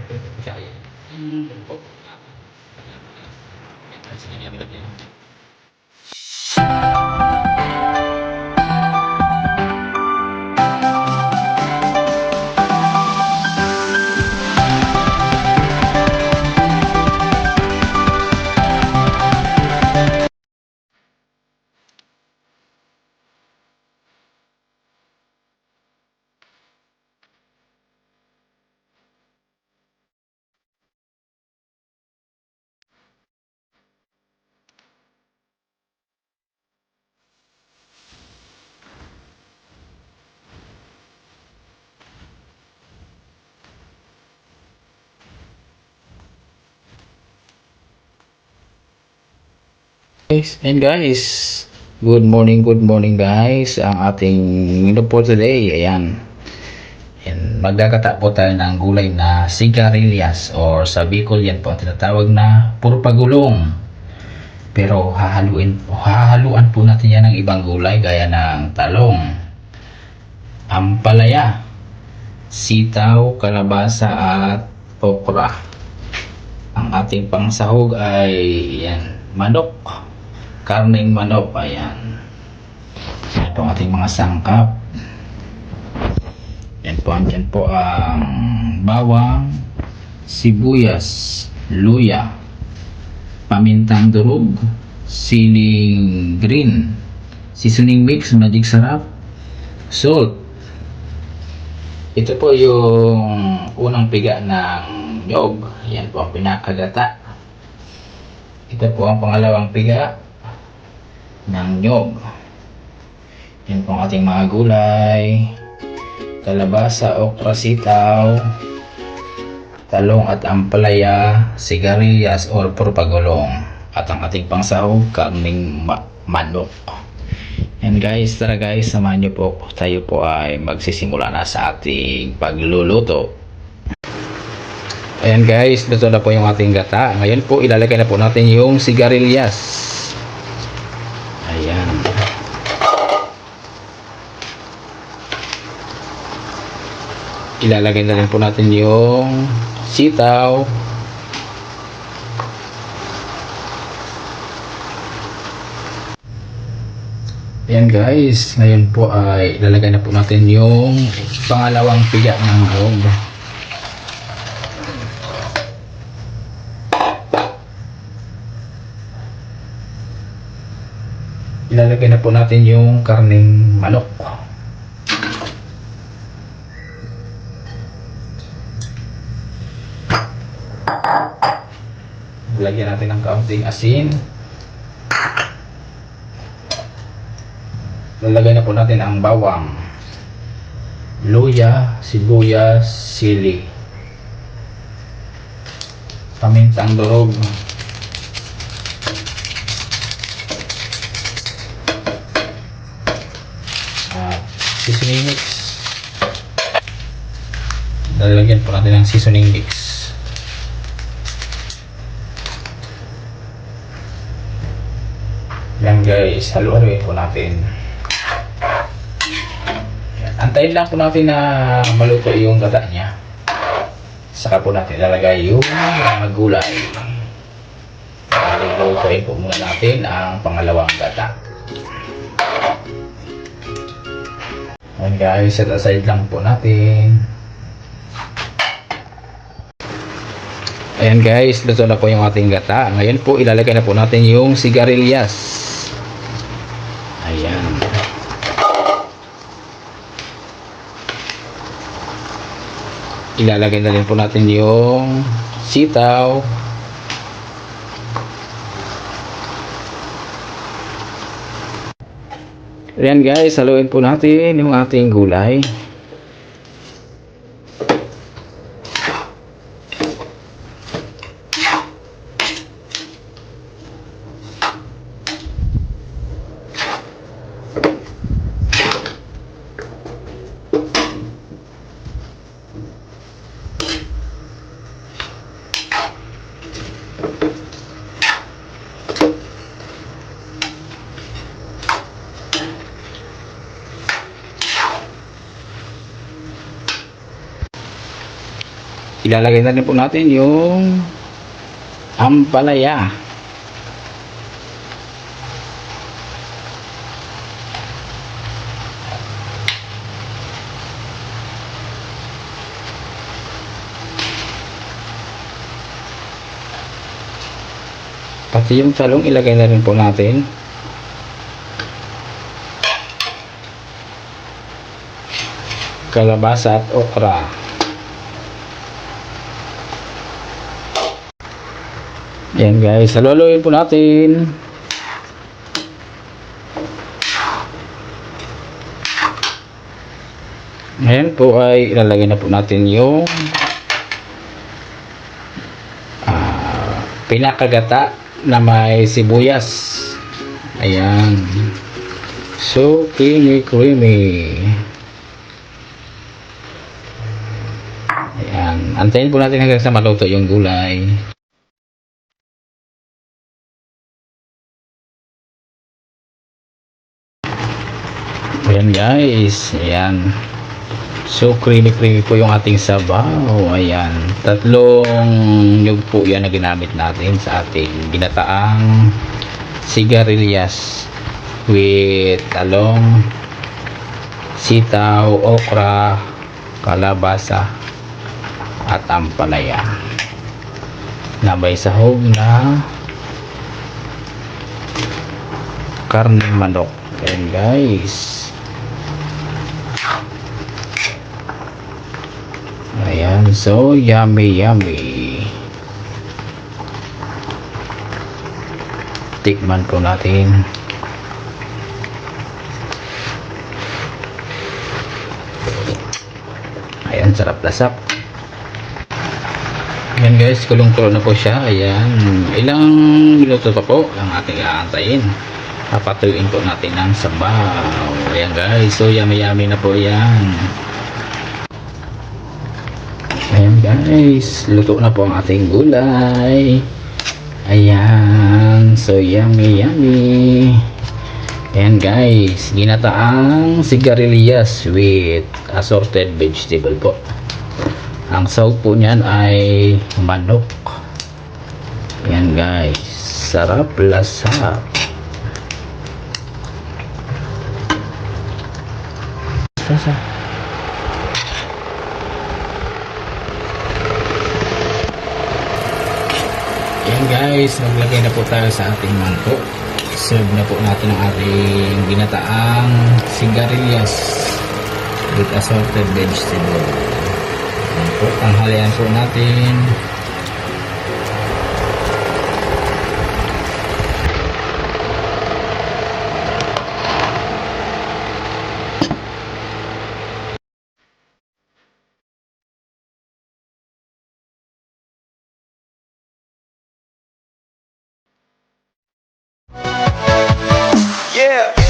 Kaya. Oh. Guys, good morning guys. Ang ating menu for today, ayan. Magdakata po tayo ng gulay na sigarilyas or sa Bicol yan po ang tinatawag na purpagulong. Pero hahaluan po natin yan ng ibang gulay gaya ng talong, ampalaya, sitaw, kalabasa at okra. Ang ating pangsahog ay yan, manok, karneng manok. Ayan, yan po ang ating mga sangkap. Yan po ang bawang, sibuyas, luya, pamintang durog, siling green, seasoning mix, magic sarap, salt. Ito po yung unang piga ng nyog. Yan po ang pinakagata. Ito po ang pangalawang piga ng nyog. Yan po ang ating mga gulay: kalabasa, okra, sitaw, talong at ampalaya, sigarilyas or purpagulong, at ang ating pangsahog, karning manok. And guys, tara guys, samahan nyo po. Tayo po ay magsisimula na sa ating pagluluto. Ayan guys, luto na po yung ating gata. Ngayon po ilalagay na po natin yung sigarilyas. Ayan. Ilalagay na rin po natin yung sitaw. Ayan guys, ngayon po ay ilalagay na po natin yung pangalawang piga ng nyog. Ilalagay na po natin yung karneng manok. Lagyan natin ng kaunting asin. Lalagay na po natin ang bawang, luya, sibuyas, sili, pamintang durog, seasoning mix. Lalagyan po natin ng seasoning mix. Yan guys, halu-haluin po natin. Antayin lang po natin na maluto yung gata niya. Saka po natin ilalagay yung mga gulay. Lutuin po muna natin ang pangalawang gata. Ayan guys, set aside lang po natin. Ayan guys, luto na po yung ating gata. Ngayon po ilalagay na po natin yung sigarilyas. Ayan. Ilalagay na rin po natin yung sitaw. Ayan guys, haluin po natin yung ating gulay. ilalagay na rin po natin yung ampalaya. Pati yung talong ilagay na rin po natin. Kalabasa at okra. Yan guys, haluluin po natin. Ngayon po ay ilalagay na po natin yung pinakagata na may sibuyas. Ayan. So creamy. Ayan. Antayin po natin hanggang sa maluto yung gulay. Ayan guys. Ayan. So creamy po yung ating sabaw. Ayan. 3 nyug po yan na ginamit natin sa ating ginataang sigarilyas with talong, sitaw, okra, kalabasa at ampalaya. Nabay sahog na karneng manok. Ayan guys. Ayan, so yummy. Tikman po natin. Ayan, sarap-lasap. Ayan guys, kulong-kulo na po siya. Ayan, ilang minuto pa po ang ating aantayin. Papatuin po natin ng sabaw. Ayan guys, so yummy na po yan. Ayan guys, luto na po ang ating gulay. Ayan, so yummy. Ayan guys, ginataang sigarilyas with assorted vegetable po. Ang sahog po niyan ay manok. Ayan guys, sarap lasap. Ayan guys, maglagay na po tayo sa ating mangkok. Serve na po natin ang ating ginataang sigarilyas with assorted vegetable. Ayan po, tanghalian po natin. Yeah.